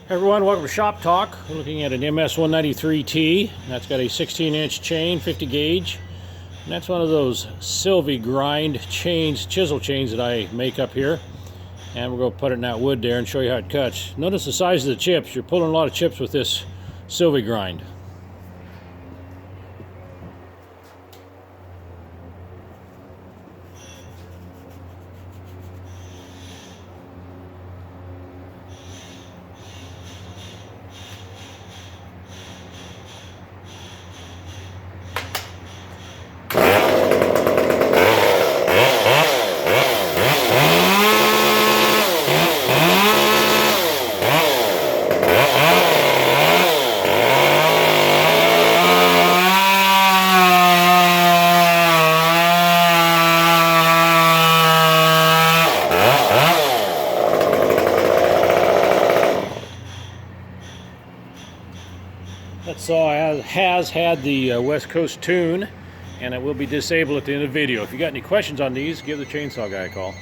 Hey everyone, welcome to Shop Talk. We're looking at an MS 193T. That's got a 16-inch chain, 50 gauge. And that's one of those Sylvie grind chains, chisel chains that I make up here. And we're going to put it in that wood there and show you how it cuts. Notice the size of the chips. You're pulling a lot of chips with this Sylvie grind. That saw has had the West Coast tune, and it will be disabled at the end of the video. If you got any questions on these, give the chainsaw guy a call.